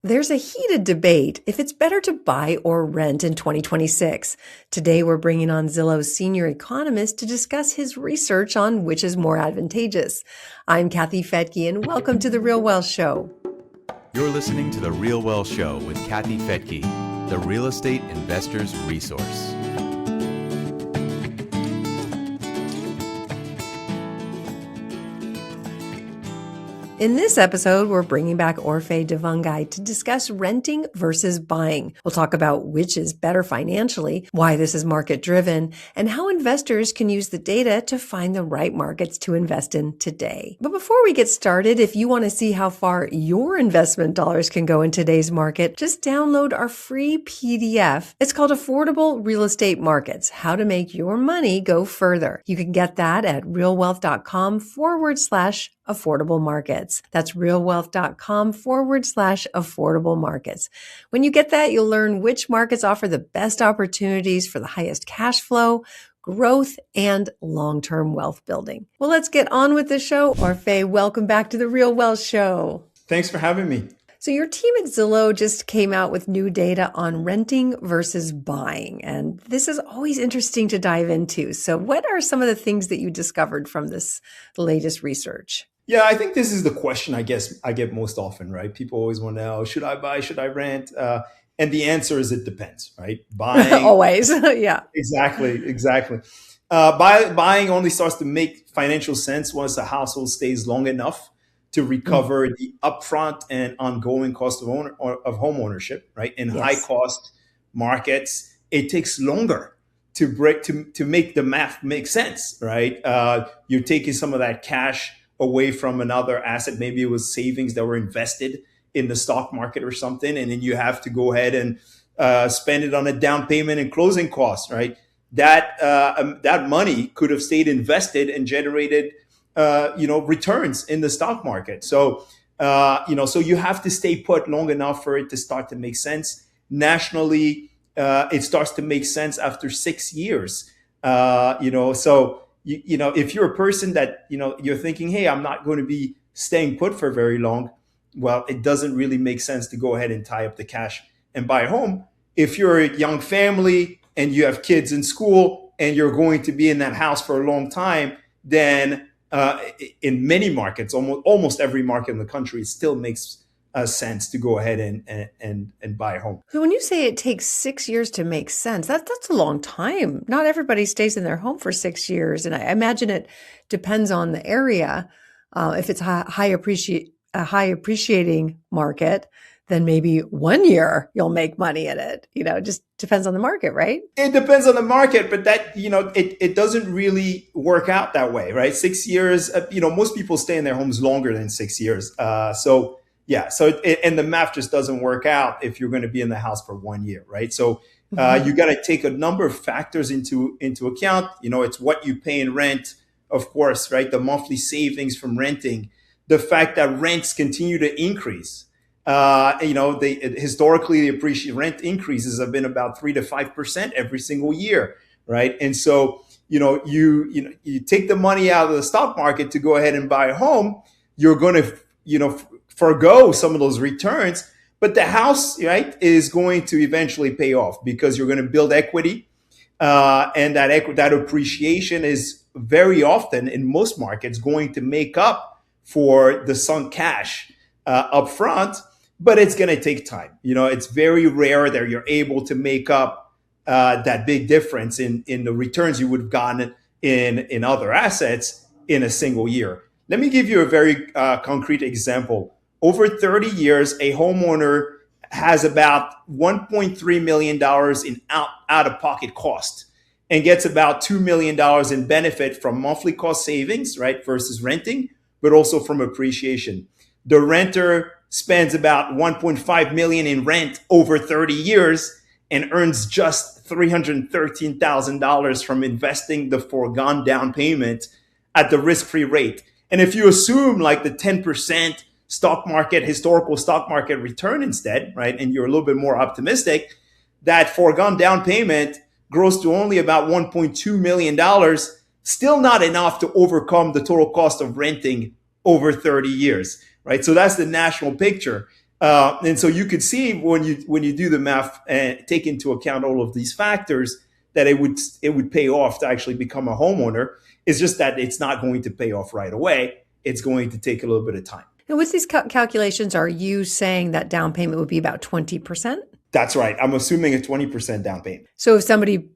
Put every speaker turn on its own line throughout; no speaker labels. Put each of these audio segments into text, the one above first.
There's a heated debate if it's better to buy or rent in 2026. Today, we're bringing on Zillow's senior economist to discuss his research on which is more advantageous. I'm Kathy Fettke, and welcome to The Real Wealth Show.
You're listening to The Real Wealth Show with Kathy Fettke, the real estate investor's resource.
In this episode, we're bringing back Orphe Divounguy to discuss renting versus buying. We'll talk about which is better financially, why this is market driven, and how investors can use the data to find the right markets to invest in today. But before we get started, if you want to see how far your investment dollars can go in today's market, just download our free PDF. It's called Affordable Real Estate Markets, How to Make Your Money Go Further. You can get that at realwealth.com/affordable markets. That's realwealth.com/affordable markets. When you get that, you'll learn which markets offer the best opportunities for the highest cash flow, growth, and long-term wealth building. Well, let's get on with the show. Orphe, welcome back to The Real Wealth Show.
Thanks for having me.
So your team at Zillow just came out with new data on renting versus buying, and this is always interesting to dive into. So what are some of the things that you discovered from this latest research?
Yeah, I think this is the question I guess I get most often, right? People always want to know, should I buy, should I rent? And the answer is it depends, right? Buying.
Always, yeah.
Exactly. Buying only starts to make financial sense once the household stays long enough to recover the upfront and ongoing cost of home ownership, right? In high cost markets, it takes longer to make the math make sense, right? You're taking some of that cash away from another asset. Maybe it was savings that were invested in the stock market or something. And then you have to go ahead and spend it on a down payment and closing costs, right? That money could have stayed invested and generated, returns in the stock market. So you have to stay put long enough for it to start to make sense. Nationally, it starts to make sense after 6 years. If you're a person that, you're thinking, hey, I'm not going to be staying put for very long. Well, it doesn't really make sense to go ahead and tie up the cash and buy a home. If you're a young family and you have kids in school and you're going to be in that house for a long time, then in many markets, almost every market in the country, it still makes sense to go ahead and buy a home.
So when you say it takes 6 years to make sense, that's a long time. Not everybody stays in their home for 6 years. And I imagine it depends on the area. If it's a high appreciating market, then maybe 1 year you'll make money in it. It just depends on the market, right?
It depends on the market, but that, it doesn't really work out that way, right? 6 years, most people stay in their homes longer than 6 years. And the math just doesn't work out if you're going to be in the house for 1 year, right? So you got to take a number of factors into account. It's what you pay in rent, of course, right? The monthly savings from renting, the fact that rents continue to increase. Historically, the rent increases have been about 3 to 5% every single year, right? And so, you take the money out of the stock market to go ahead and buy a home, you're going to, forgo some of those returns, but the house, right, is going to eventually pay off because you're going to build equity, and that appreciation is very often in most markets going to make up for the sunk cash up front, but it's going to take time. It's very rare that you're able to make up that big difference in the returns you would have gotten in other assets in a single year. Let me give you a very concrete example. Over 30 years, a homeowner has about $1.3 million in out-of-pocket cost and gets about $2 million in benefit from monthly cost savings, right, versus renting, but also from appreciation. The renter spends about $1.5 million in rent over 30 years and earns just $313,000 from investing the foregone down payment at the risk-free rate. And if you assume like the 10% historical stock market return instead, right, and you're a little bit more optimistic, that foregone down payment grows to only about $1.2 million, still not enough to overcome the total cost of renting over 30 years, right? So that's the national picture. And so you could see when you do the math and take into account all of these factors that it would pay off to actually become a homeowner. It's just that it's not going to pay off right away. It's going to take a little bit of time.
And with these calculations, are you saying that down payment would be about 20%?
That's right. I'm assuming a 20% down payment.
So if somebody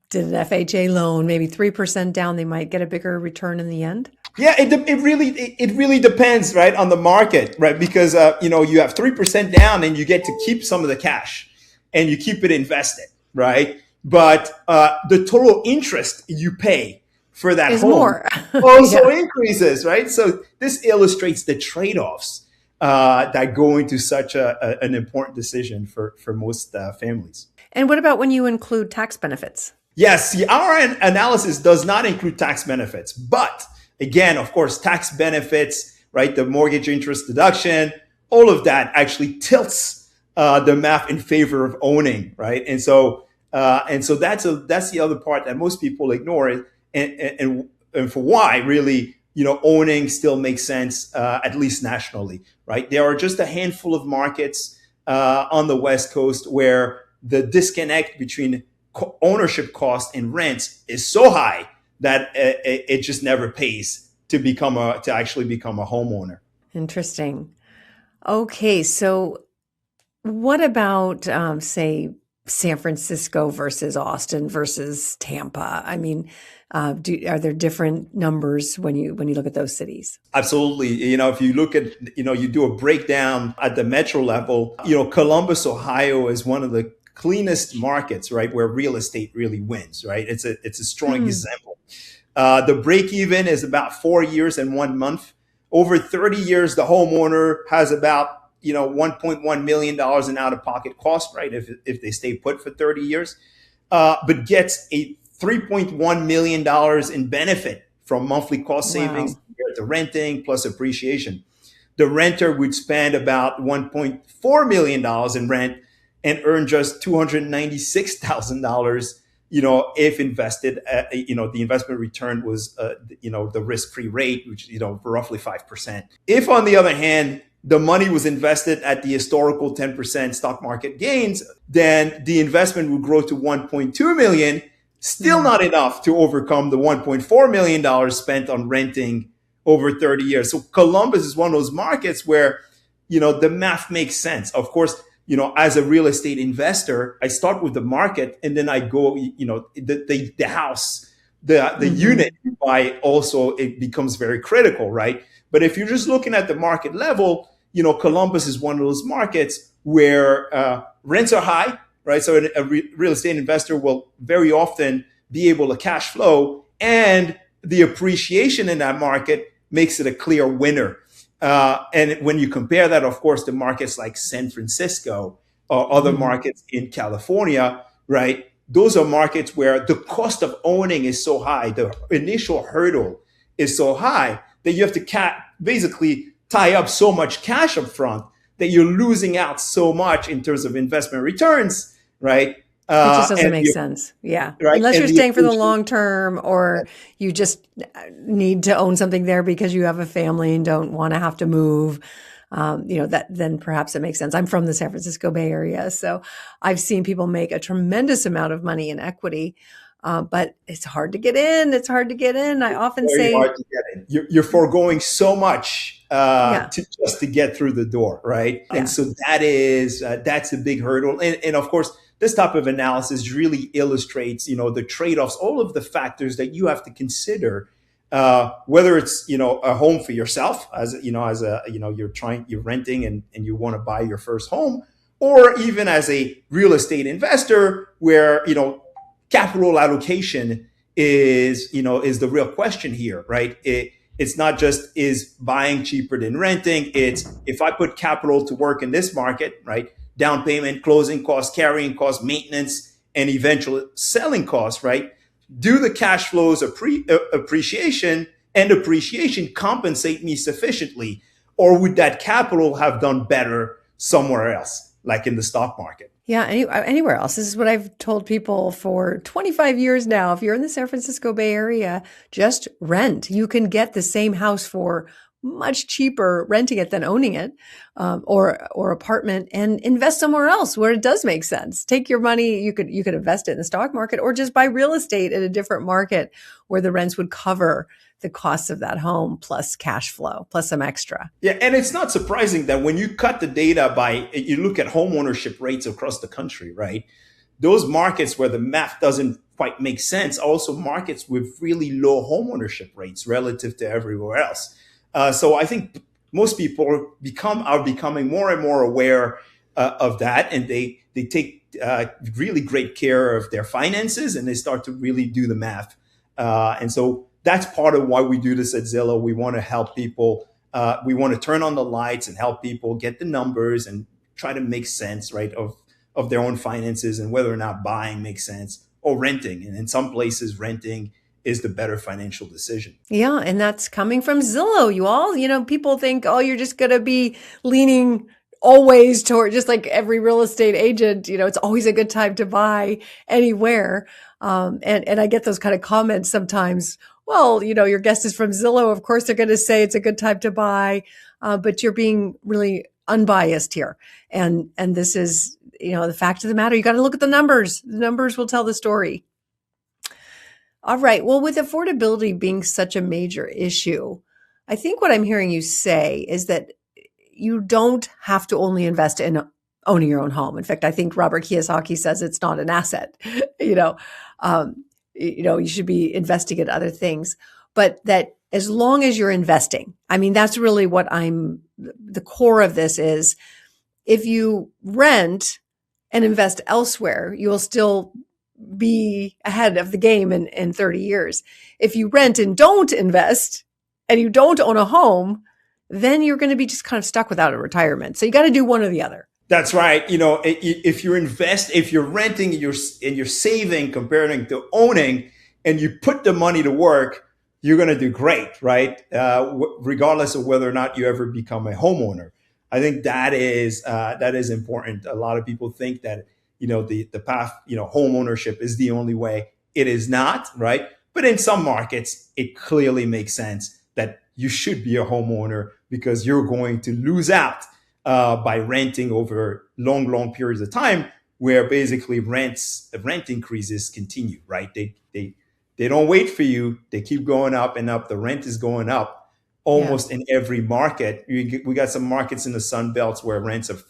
did an FHA loan, maybe 3% down, they might get a bigger return in the end?
Yeah, it really depends, right, on the market, right? Because you have 3% down and you get to keep some of the cash and you keep it invested, right? But the total interest you pay for that
Is
home
more.
also increases, right? So this illustrates the trade-offs that go into such an important decision for most families.
And what about when you include tax benefits?
Yes, our analysis does not include tax benefits, but again, of course, tax benefits, right? The mortgage interest deduction, all of that actually tilts the math in favor of owning, right? And so that's the other part that most people ignore, and for why really owning still makes sense, at least nationally, right? There are just a handful of markets on the West Coast where the disconnect between ownership cost and rents is so high that it just never pays to actually become a homeowner.
Interesting. Okay, so what about say San Francisco versus Austin versus Tampa? I mean, are there different numbers when you look at those cities?
Absolutely. If you look at you do a breakdown at the metro level, Columbus, Ohio is one of the cleanest markets, right, where real estate really wins, right? It's a strong example. The break even is about 4 years and 1 month. Over 30 years, the homeowner has about $1.1 million in out-of-pocket cost, right? If they stay put for 30 years, but gets a $3.1 million in benefit from monthly cost savings compared to renting plus appreciation. The renter would spend about $1.4 million in rent and earn just $296,000, if invested, the investment return was, the risk-free rate, which, roughly 5%. If, on the other hand, the money was invested at the historical 10% stock market gains, then the investment would grow to $1.2 million, still not enough to overcome the $1.4 million spent on renting over 30 years. So Columbus is one of those markets where, the math makes sense. Of course, as a real estate investor, I start with the market and then I go, the house, the unit you buy also, it becomes very critical, right? But if you're just looking at the market level, Columbus is one of those markets where rents are high, right? So a real estate investor will very often be able to cash flow, and the appreciation in that market makes it a clear winner. And when you compare that, of course, to markets like San Francisco or other markets in California, right? Those are markets where the cost of owning is so high, the initial hurdle is so high that you have to basically tie up so much cash up front that you're losing out so much in terms of investment returns, right?
It just doesn't make sense. Yeah.
Right?
Unless you're
And
staying for the long term, or you just need to own something there because you have a family and don't want to have to move. Then perhaps it makes sense. I'm from the San Francisco Bay Area, so I've seen people make a tremendous amount of money in equity, but it's hard to get in. It's hard to get in. I often say,
hard to get in. You're foregoing so much to get through the door, right?
Yeah.
And so that's a big hurdle. And of course, this type of analysis really illustrates, the trade-offs, all of the factors that you have to consider. Whether it's a home for yourself, you're renting and you want to buy your first home, or even as a real estate investor where capital allocation is the real question here, right? It's not just is buying cheaper than renting. It's if I put capital to work in this market, right? Down payment, closing costs, carrying costs, maintenance, and eventual selling costs, right? Do the cash flows appreciation and appreciation compensate me sufficiently? Or would that capital have done better somewhere else, like in the stock market?
yeah, anywhere else. This is what I've told people for 25 years now. If you're in the San Francisco Bay Area, just rent. You can get the same house for much cheaper renting it than owning it, or apartment, and invest somewhere else where it does make sense. Take your money, you could invest it in the stock market or just buy real estate in a different market where the rents would cover the costs of that home plus cash flow plus some extra.
Yeah, and it's not surprising that when you cut the data you look at home ownership rates across the country, right? Those markets where the math doesn't quite make sense are also markets with really low home ownership rates relative to everywhere else. So I think most people are becoming more and more aware of that, and they take really great care of their finances, and they start to really do the math. And so that's part of why we do this at Zillow. We want to help people. We want to turn on the lights and help people get the numbers and try to make sense, right, of their own finances and whether or not buying makes sense or renting. And in some places, renting is the better financial decision.
Yeah, and that's coming from Zillow, you all. People think, oh, you're just going to be leaning always toward, just like every real estate agent, it's always a good time to buy anywhere. And I get those kind of comments sometimes. Well, your guest is from Zillow. Of course, they're going to say it's a good time to buy, but you're being really unbiased here. And this is, the fact of the matter. You got to look at the numbers. The numbers will tell the story. All right. Well, with affordability being such a major issue, I think what I'm hearing you say is that you don't have to only invest in owning your own home. In fact, I think Robert Kiyosaki says it's not an asset. You should be investing in other things, but that as long as you're investing, that's really what the core of this is. If you rent and invest elsewhere, you will still be ahead of the game in 30 years. If you rent and don't invest and you don't own a home, then you're going to be just kind of stuck without a retirement. So you got to do one or the other.
That's right. If you're renting and you're saving comparing to owning, and you put the money to work, you're going to do great, right? Regardless of whether or not you ever become a homeowner. I think that is important. A lot of people think that the path, home ownership is the only way. It is not, right? But in some markets, it clearly makes sense that you should be a homeowner because you're going to lose out by renting over long periods of time, where basically rent increases continue, right? They don't wait for you. They keep going up and up. The rent is going up almost in every market. We got some markets in the Sun Belts where rents have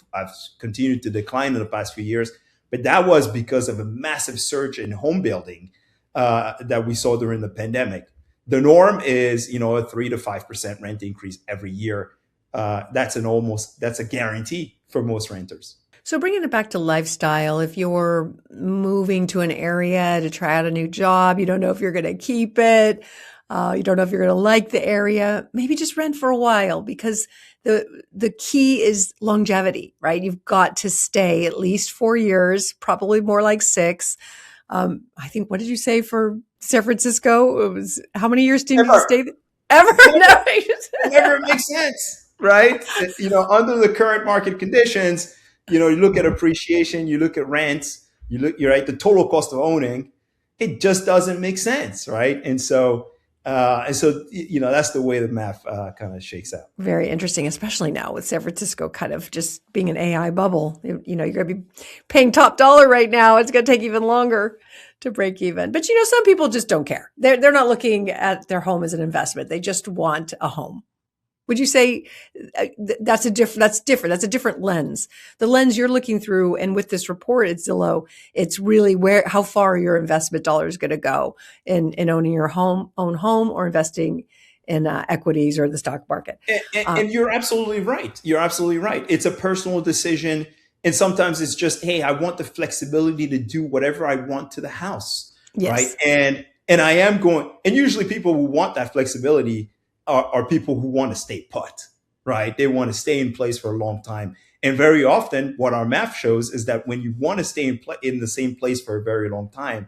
continued to decline in the past few years. But that was because of a massive surge in home building that we saw during the pandemic. The norm is, a 3 to 5% rent increase every year. That's a guarantee for most renters.
So bringing it back to lifestyle, if you're moving to an area to try out a new job, you don't know if you're going to keep it, you don't know if you're going to like the area, maybe just rent for a while, because the key is longevity, right? You've got to stay at least 4 years, probably more like 6. I think, what did you say for San Francisco? It was, how many years did you stay there? Ever?
Never makes sense, right? Under the current market conditions, you look at appreciation, you look at rents, you're right, the total cost of owning, it just doesn't make sense, right? And so that's the way the math kind of shakes out.
Very interesting, especially now with San Francisco kind of just being an AI bubble. You're going to be paying top dollar right now. It's going to take even longer to break even. But some people just don't care. They're not looking at their home as an investment. They just want a home. Would you say that's different? That's a different lens. The lens you're looking through, and with this report at Zillow, it's really how far your investment dollar is going to go in owning your own home or investing in equities or the stock market.
And you're absolutely right. You're absolutely right. It's a personal decision. And sometimes it's just, hey, I want the flexibility to do whatever I want to the house.
Yes.
Right. And I am going, and usually people who want that flexibility are people who want to stay put, right? They want to stay in place for a long time. And very often what our math shows is that when you want to stay in the same place for a very long time,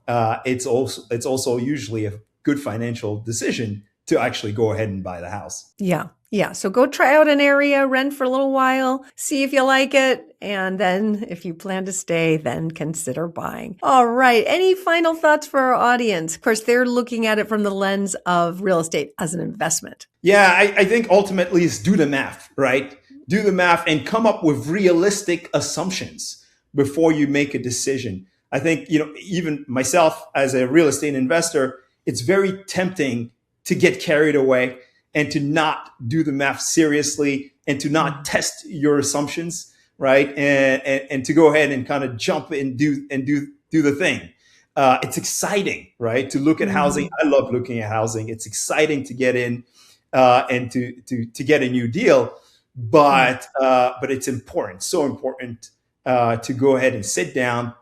it's also usually a good financial decision to actually go ahead and buy the house.
Yeah. Yeah, so go try out an area, rent for a little while, see if you like it, and then if you plan to stay, then consider buying. All right, any final thoughts for our audience? Of course, they're looking at it from the lens of real estate as an investment.
Yeah, I think ultimately is do the math, right? Do the math and come up with realistic assumptions before you make a decision. I think, even myself as a real estate investor, it's very tempting to get carried away and to not do the math seriously and to not test your assumptions, right? And to go ahead and kind of jump and do the thing. It's exciting, right? To look at housing. I love looking at housing. It's exciting to get in and to get a new deal, but it's important, so important to go ahead and sit down,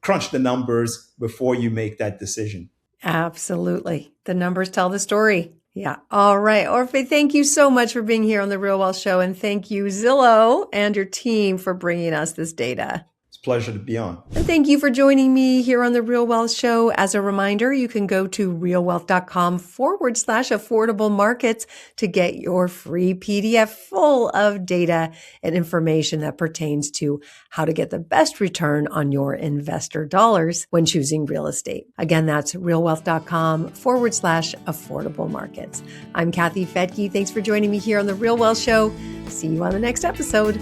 crunch the numbers before you make that decision.
Absolutely. The numbers tell the story. Yeah. All right. Orphe, thank you so much for being here on The Real Wealth Show. And thank you, Zillow and your team, for bringing us this data.
It's a pleasure to be on.
And thank you for joining me here on The Real Wealth Show. As a reminder, you can go to realwealth.com/affordable markets to get your free PDF full of data and information that pertains to how to get the best return on your investor dollars when choosing real estate. Again, that's realwealth.com/affordable markets. I'm Kathy Fettke. Thanks for joining me here on The Real Wealth Show. See you on the next episode.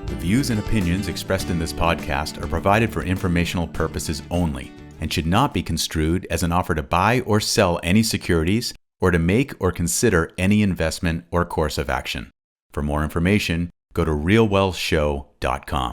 The views and opinions expressed in this podcast are provided for informational purposes only and should not be construed as an offer to buy or sell any securities or to make or consider any investment or course of action. For more information, go to realwealthshow.com.